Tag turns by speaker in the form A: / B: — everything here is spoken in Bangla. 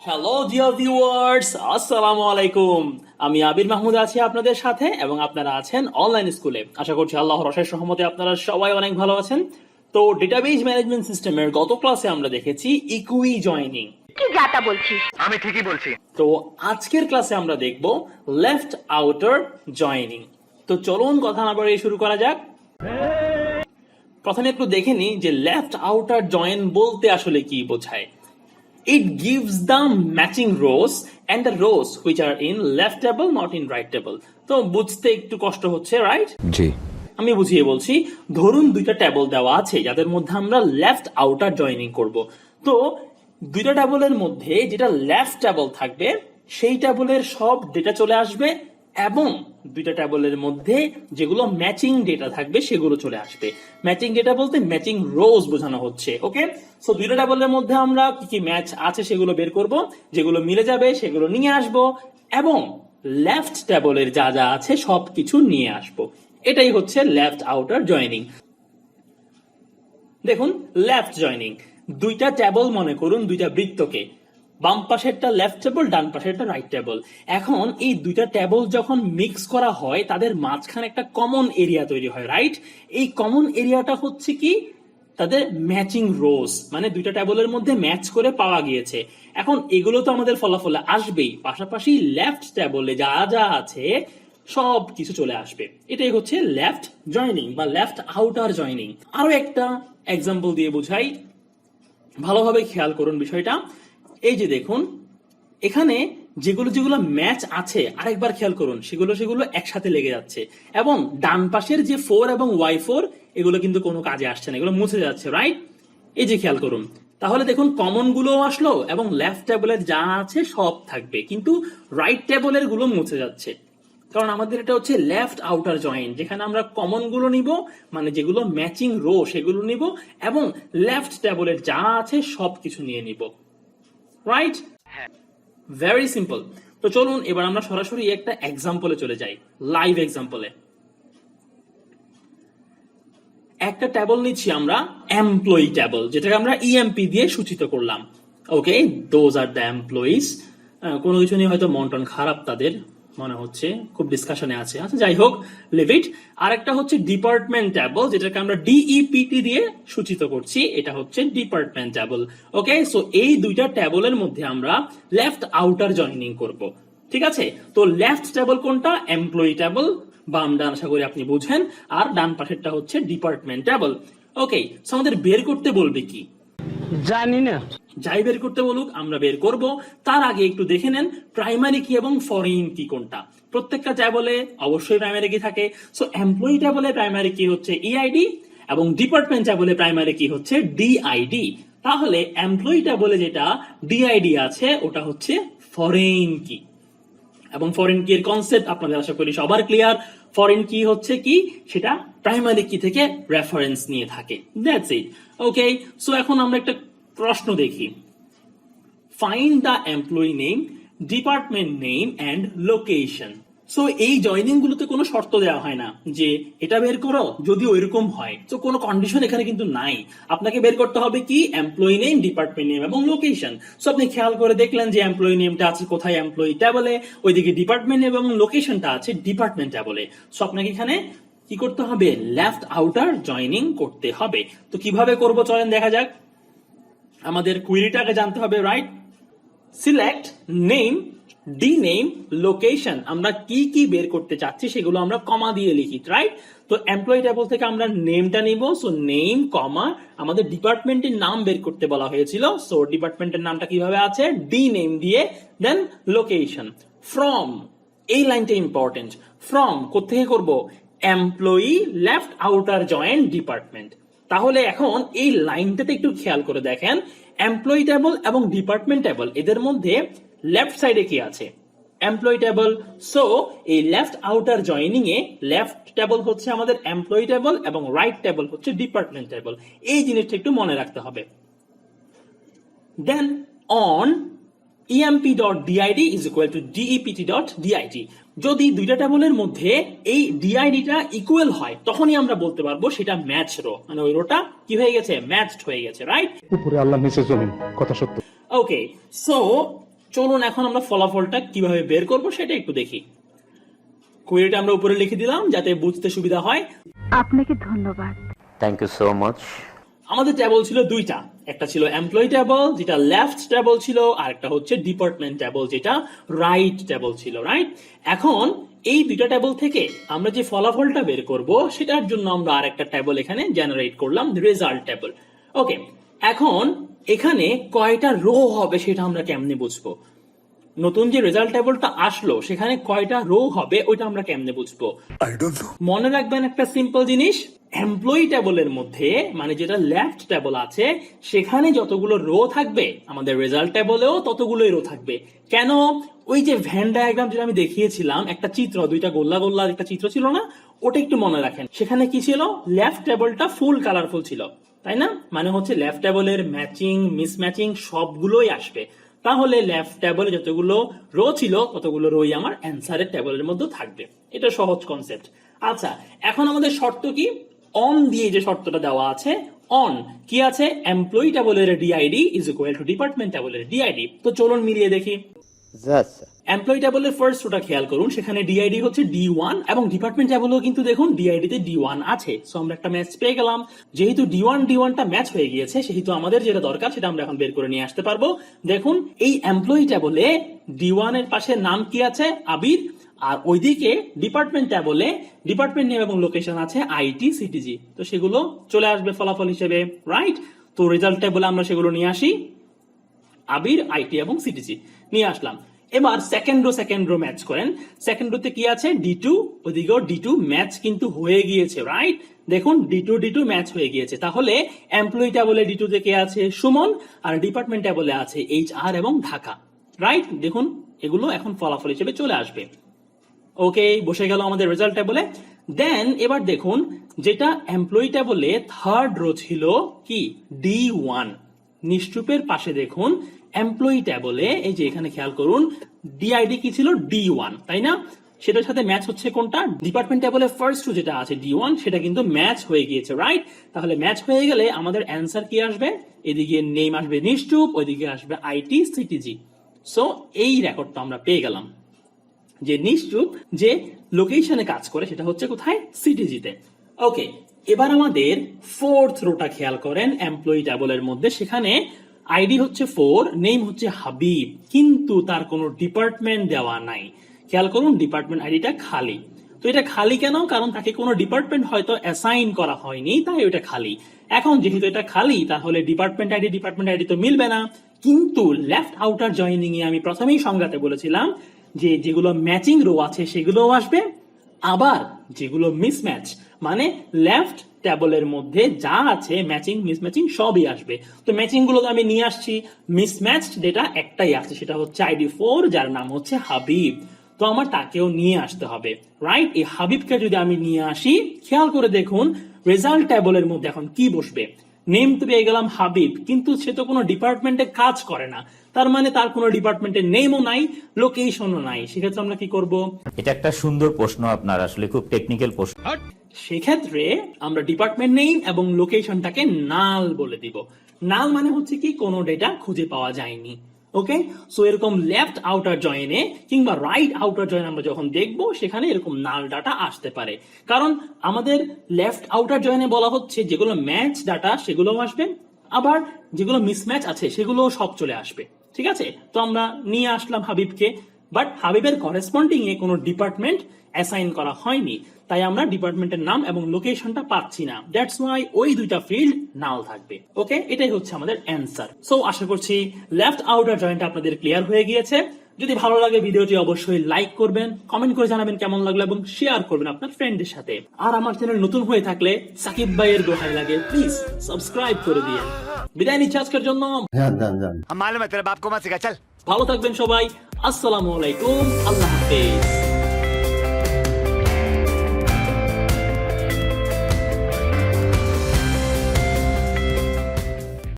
A: হ্যালো ডিয়ার ভিউয়ার্স, আসসালামু আলাইকুম। আমি আবির মাহমুদ আছি আপনাদের সাথে এবং আপনারা আছেন অনলাইন স্কুলে। আশা করছি আল্লাহর অশেষ রহমতে আপনারা সবাই অনেক ভালো আছেন। তো ডেটাবেজ ম্যানেজমেন্ট সিস্টেমের গত ক্লাসে আমরা দেখেছি ইকুই জয়নিং।
B: কি যাতা বলছিস?
C: আমি ঠিকই বলছি।
A: তো আজকের ক্লাসে আমরা দেখব লেফট আউটার জয়নিং। তো চলুন কথা না বাড়িয়ে শুরু করা যাক। প্রথমে একটু দেখে নিই যে লেফট আউটার জয়েন বলতে আসলে কি বোঝায়। It gives the matching rows and the rows which are in left table not in right table. তো বুঝতে একটু কষ্ট হচ্ছে, রাইট?
D: জি।
A: আমি বুঝিয়ে বলছি। ধরুন দুইটা টেবল দেওয়া আছে যাদের মধ্যে আমরা লেফট আউটার জয়েনিং করব। তো দুইটা টেবলের মধ্যে যেটা লেফট টেবল থাকবে সেই টেবলের সব ডেটা চলে আসবে এবং দুইটা টেবলের মধ্যে যেগুলো ম্যাচিং ডেটা থাকবে সেগুলো চলে আসবে। ম্যাচিং ডেটা বলতে ম্যাচিং রোজ বোঝানো হচ্ছে। ওকে, সো দুইটা টেবলের মধ্যে আমরা কি কি ম্যাচ আছে সেগুলো বের করব, যেগুলো মিলে যাবে সেগুলো নিয়ে আসব এবং লেফট টেবলের যা যা আছে সবকিছু নিয়ে আসব। এটাই হচ্ছে লেফট আউটার জয়েনিং। দেখুন, লেফট জয়েনিং, দুইটা টেবল মনে করুন দুইটা বৃত্তকে, বাম পাশেরটা লেফট টেবল, ডান পাশেরটা রাইট টেবল। এখন এই দুইটা টেবল যখন মিক্স করা হয় তাদের মাঝখানে একটা কমন এরিয়া তৈরি হয়, রাইট? এই কমন এরিয়াটা হচ্ছে কি তাদের ম্যাচিং রোজ, মানে দুইটা টেবলের মধ্যে ম্যাচ করে পাওয়া গিয়েছে। এখন এগুলো তো আমাদের ফলাফলে আসবেই, পাশাপাশি লেফট টেবলে যা যা আছে সব কিছু চলে আসবে। এটাই হচ্ছে লেফট জয়েনিং বা লেফট আউটার জয়েনিং। আরো একটা এক্সাম্পল দিয়ে বুঝাই, ভালোভাবে খেয়াল করুন বিষয়টা। এই যে দেখুন, এখানে যেগুলো যেগুলো ম্যাচ আছে আরেকবার খেয়াল করুন, সেগুলো একসাথে লেগে যাচ্ছে এবং ডান পাশের যে 4 এবং y4 এগুলো কিন্তু কোনো কাজে আসছে না, এগুলো মুছে যাচ্ছে, রাইট? এই যে খেয়াল করুন, তাহলে দেখুন কমন গুলো আসলো এবং লেফট টেবলের যা আছে সব থাকবে, কিন্তু রাইট টেবলের গুলো মুছে যাচ্ছে, কারণ আমাদের এটা হচ্ছে লেফট আউটার জয়েন, যেখানে আমরা কমন গুলো নিব, মানে যেগুলো ম্যাচিং রো সেগুলো নিব এবং লেফট টেবলের যা আছে সবকিছু নিয়ে নিব, রাইট? Very simple. তো চলুন এবার আমরা সরাসরি একটা এক্সাম্পলে চলে যাই, লাইভ এক্সাম্পলে। একটা টেবল নিচ্ছি আমরা, এমপ্লয়ি টেবল, যেটাকে আমরা ইএমপি দিয়ে সূচিত করলাম। ওকে, দোজ আর দ্য এমপ্লয়িজ। কোনো কিছু নিয়ে হয়তো মন টন খারাপ তাদের মনে হচ্ছে, খুব ডিসকাশনে আছে। আচ্ছা, যাই হোক, লিভ ইট। আর একটা হচ্ছে ডিপার্টমেন্ট টেবল, যেটাকে আমরা ডিইপিটি দিয়ে সূচিত করছি, এটা হচ্ছে ডিপার্টমেন্ট টেবল। ওকে, সো এই দুইটা টেবলের মধ্যে আমরা লেফট আউটার জয়েনিং করব। ঠিক আছে, তো লেফট টেবল কোনটা? এমপ্লয়ি টেবল, বাম ডান আশা করি আপনি বুঝেন, আর ডান পাশেরটা হচ্ছে ডিপার্টমেন্ট টেবল। ওকে, সো আমাদের বের করতে বলবে কি?
C: জানি না।
A: যাই বের করতে বলুক আমরা বের করব। তার আগে একটু দেখে নেন প্রাইমারি কি এবং ফরেন কি কোনটা। প্রত্যেকটা টেবলে অবশ্যই প্রাইমারি কি থাকে। সো এমপ্লয়ি টেবলে প্রাইমারি কি হচ্ছে ইআইডি এবং ডিপার্টমেন্ট টেবলে প্রাইমারি কি হচ্ছে ডিআইডি। তাহলে এমপ্লয়ি টেবলে যেটা ডিআইডি আছে ওটা হচ্ছে ফরেন কি, এবং ফরেন কি এর কনসেপ্ট আপনাদের আশা করি সবার ক্লিয়ার। ফরেন কি হচ্ছে কি, সেটা প্রাইমারি কি থেকে রেফারেন্স নিয়ে থাকে। That's it. ওকে, সো এখন আমরা একটা প্রশ্ন দেখি। Find the employee name, department name and location. So এই জয়নিং গুলোতে কোনো শর্ত দেওয়া হয় না যে এটা বের করো, যদি ওইরকম হয় তো কোনো কন্ডিশন এখানে কিন্তু নাই। আপনাকে বের করতে হবে কি? এমপ্লয়ি নেম, ডিপার্টমেন্ট নেম এবং লোকেশন। সো আপনি খেয়াল করে দেখলেন যে এমপ্লয়ি নেমটা আছে কোথায়? এমপ্লয়ি টেবলে। ওইদিকে ডিপার্টমেন্ট নেম এবং লোকেশনটা আছে ডিপার্টমেন্ট টেবলে। সো আপনাকে এখানে কি করতে হবে? লেফট আউটার জয়নিং করতে হবে। তো কিভাবে করব চলেন দেখা যাক। আমাদের কুইরিটাকে জানতে হবে, right? Select name, d name, location. আমরা কি কি বের করতে চাচ্ছি সেগুলো আমরা কমা দিয়ে লিখি, রাইট? তো এমপ্লয়ি টেবল থেকে আমরা নেমটা নিব, সো নেম কমা আমাদের ডিপার্টমেন্টের নাম বের করতে বলা হয়েছিল, সো ডিপার্টমেন্টের নামটা কিভাবে আছে? ডিনেম দিয়ে, দেন লোকেশন। ফ্রম, এই লাইনটা ইম্পর্টেন্ট। ফ্রম কোথেকে করব? Employee left outer join department. তাহলে এখন এই লাইনটাতে একটু খেয়াল করে দেখেন, এমপ্লয়ি টেবল এবং ডিপার্টমেন্ট টেবল এদের মধ্যে লেফট সাইডে কি আছে? Employee table. সো এই লেফট আউটার জয়েনিং এ লেফট টেবল হচ্ছে আমাদের এমপ্লয়ি টেবল এবং রাইট টেবল হচ্ছে ডিপার্টমেন্ট টেবল। এই জিনিসটা একটু মনে রাখতে হবে। দেন on emp.did is equal to dept.did, যদি দুইটা টেবলের মধ্যে এই ডিআইডিটা ইকুয়াল হয় তখনই আমরা বলতে পারবো সেটা ম্যাচ রো, মানে ওই রোটা কি হয়ে গেছে? ম্যাচড হয়ে গেছে, রাইট?
D: উপরে আল্লাহ নিচে জমিন, কথা সত্য।
A: ওকে, সো চলুন এখন আমরা ফলাফলটা কিভাবে বের করব সেটা একটু দেখি। কোয়েরিটা আমরা উপরে লিখে দিলাম যাতে বুঝতে সুবিধা হয়।
B: আপনাকে ধন্যবাদ।
C: Thank you so much.
A: আমাদের টেবল ছিল দুইটা, একটা ছিল এমপ্লয়ি টেবল যেটা লেফট টেবল ছিল, আর একটা হচ্ছে ডিপার্টমেন্ট টেবল যেটা রাইট টেবল ছিল, রাইট? এখন এই দুইটা টেবল থেকে আমরা যে ফলাফলটা বের করব সেটার জন্য আমরা আরেকটা টেবল এখানে জেনারেট করলাম, রেজাল্ট টেবল। ওকে, এখন এখানে কয়টা রো হবে সেটা আমরা কেমনে বুঝবো? নতুন যে রেজাল্ট টেবলটা আসলো সেখানে কয়টা রো হবে ওইটা আমরা কেমনে বুঝবো? মনে রাখবেন একটা সিম্পল জিনিস, এমপ্লয়ি টেবলের মধ্যে মানে যেটা লেফট টেবল আছে সেখানে যতগুলো রো থাকবে আমাদের রেজাল্ট টেবলেও ততগুলোই রো থাকবে। কেন? ওই যে ভেন ডায়াগ্রাম যেটা আমি দেখিয়েছিলাম, একটা চিত্র, দুইটা গোল্লা গোল্লা একটা চিত্র ছিল না, ওটা একটু মনে রাখেন। সেখানে কি ছিল? লেফট টেবলটা ফুল কালারফুল ছিল, তাই না? মানে হচ্ছে লেফট টেবলের ম্যাচিং মিসম্যাচিং সবগুলোই আসবে। তাহলে লেফট টেবলে যতগুলো রো ছিল ততগুলো রোই আমার অ্যান্সারের টেবলের মধ্যে থাকবে। এটা সহজ কনসেপ্ট। আচ্ছা, এখন আমাদের শর্ত কি? অন দিয়ে যে শর্তটা দেওয়া আছে, অন কি আছে? এমপ্লয়ি টেবলের DID is equal to department টেবলের ডিআইডি। তো চলুন মিলিয়ে দেখি। এমপ্লয়ি টেবলের ফার্স্ট রোটা খেয়াল করুন, সেখানে ডিআইডি হচ্ছে D1 এবং ডিপার্টমেন্ট টেবলও কিন্তু দেখুন ডিআইডি তে D1 আছে। সো আমরা একটা ম্যাচ পেয়ে গেলাম। যেহেতু D1 টা ম্যাচ হয়ে গিয়েছে সেহেতু আমাদের যেটা দরকার সেটা আমরা এখন বের করে নিয়ে আসতে পারবো। দেখুন এই এমপ্লয়ি টেবলে D1 এর পাশে নাম কি আছে? আবির। আর ওইদিকে ডিপার্টমেন্ট টেবলে ডিপার্টমেন্ট নেম এবং লোকেশন আছে আইটি সিটিজি। তো সেগুলো চলে আসবে ফলাফল হিসেবে, রাইট? তো রেজাল্ট টেবলে আমরা সেগুলো নিয়ে আসি, আবির, আইটি এবং সিটিজি নিয়ে আসলাম। এবার সেকেন্ড রো ম্যাচ করেন। সেকেন্ড রোতে কি আছে? D2, ওইদিকেও D2 ম্যাচ কিন্তু হয়ে গিয়েছে, রাইট? দেখুন D2 ম্যাচ হয়ে গিয়েছে। তাহলে এমপ্লয়ি টেবলে D2 তে কে আছে? সুমন। আর ডিপার্টমেন্ট টেবলে আছে HR এবং ঢাকা, রাইট? দেখুন এগুলো এখন ফলাফল হিসেবে চলে আসবে। ওকে, বসে গেল আমাদের রেজাল্ট টেবলে। দেন এবার দেখুন যেটা এমপ্লয়ি টেবলে থার্ড রো ছিল কি? D1। নিশ্চুপের পাশে দেখুন এমপ্লয়ি টেবলে এই যে এখানে খেয়াল করুন ডিআইডি কি ছিল? D1, তাই না? সেটার সাথে ম্যাচ হচ্ছে কোনটা? ডিপার্টমেন্ট টেবলে ফার্স্ট রো যেটা আছে D1 সেটা কিন্তু ম্যাচ হয়ে গিয়েছে, রাইট? তাহলে ম্যাচ হয়ে গেলে আমাদের অ্যান্সার কি আসবে? এদিকে নেম আসবে নিশ্চুপ, ওইদিকে আসবে আইটি সিটিজি। সো এই রেকর্ডটা আমরা পেয়ে গেলাম যে নিশ্চুপ যে লোকেশনে কাজ করে সেটা হচ্ছে কোথায়? সিটিজিতে। ওকে, এবার আমাদের ফোর্থ রোটা খেয়াল করেন এমপ্লয়ি টেবলের মধ্যে। সেখানে আইডি হচ্ছে 4, নেম হচ্ছে হাবিব, কিন্তু তার কোনো ডিপার্টমেন্ট দেওয়া নাই। খেয়াল করুন ডিপার্টমেন্ট আইডিটা খালি। তো এটা খালি কেন? কারণ তাকে কোনো ডিপার্টমেন্ট হয়তো অ্যাসাইন করা হয়নি, তাই ওটা খালি। এখন যেহেতু এটা খালি তাহলে ডিপার্টমেন্ট আইডি তো মিলবে না। কিন্তু লেফট আউটার জয়েনিং এ আমি প্রথমেই সংজ্ঞাতে বলেছিলাম যে যেগুলো ম্যাচিং রো আছে সেগুলোও আসবে, আবার যেগুলো মিসম্যাচ মানে লেফট টেবলের মধ্যে যা আছে ম্যাচিং মিসম্যাচিং সবই আসবে। তো ম্যাচিং গুলো তো আমি নিয়ে আসছি, মিসম্যাচ যেটা একটাই আছে সেটা হচ্ছে আইডি 4 যার নাম হচ্ছে হাবিব। তো আমার তাকেও নিয়ে আসতে হবে, রাইট? এই হাবিবকে যদি আমি নিয়ে আসি, খেয়াল করে দেখুন রেজাল্ট টেবলের মধ্যে এখন কি বসবে? নেম তো পেয়ে গেলাম হাবিব, কিন্তু সে তো কোনো ডিপার্টমেন্টে কাজ করে না, তার মানে তার কোনো ডিপার্টমেন্টের নেমও নাই, লোকেশনও নাই। সেক্ষেত্রে আমরা কি করব?
D: এটা একটা সুন্দর প্রশ্ন আপনার, আসলে খুব টেকনিক্যাল প্রশ্ন।
A: সেক্ষেত্রে আমরা ডিপার্টমেন্ট নেম এবং লোকেশনটাকে নাল বলে দিব। নাল মানে হচ্ছে কি? কোনো ডেটা খুঁজে পাওয়া যায়নি। ওকে, সো এরকম লেফট আউটার জয়েনে কিংবা রাইট আউটার জয়েন আমরা যখন দেখব সেখানে এরকম নাল ডাটা আসতে পারে। কারণ আমাদের লেফট আউটার জয়েনে বলা হচ্ছে যেগুলো ম্যাচ ডাটা সেগুলোও আসবে, আবার যেগুলো মিসম্যাচ আছে সেগুলোও সব চলে আসবে। ঠিক আছে, তো আমরা নিয়ে আসলাম হাবিবকে, বাট হাবিবের করেসপন্ডিং এ কোনো ডিপার্টমেন্ট অ্যাসাইন করা হয়নি, তাই আমরা ডিপার্টমেন্টের নাম এবং লোকেশনটা পাচ্ছি না। দ্যাটস ওয়াই ওই দুইটা ফিল্ড নাল থাকবে। ওকে, এটাই হচ্ছে আমাদের অ্যান্সার। সো আশা করছি লেফট আউটার জয়েন্ট আপনাদের ক্লিয়ার হয়ে গিয়েছে। যদি ভালো লাগে ভিডিওটি অবশ্যই লাইক করবেন, কমেন্ট করে জানাবেন কেমন লাগলো এবং শেয়ার করবেন আপনার ফ্রেন্ডদের সাথে। আর আমার চ্যানেল নতুন হয়ে থাকলে সাকিব ভাইয়ের দোহাই লাগে প্লিজ সাবস্ক্রাইব করে দিয়েন। বিদায় নিচ্ছি আজকের জন্য।
C: हम मालूम है तेरे बाप को मत सिखा, चल।
A: ভালো থাকবেন সবাই। আসসালামু আলাইকুম, আল্লাহ হাফেজ।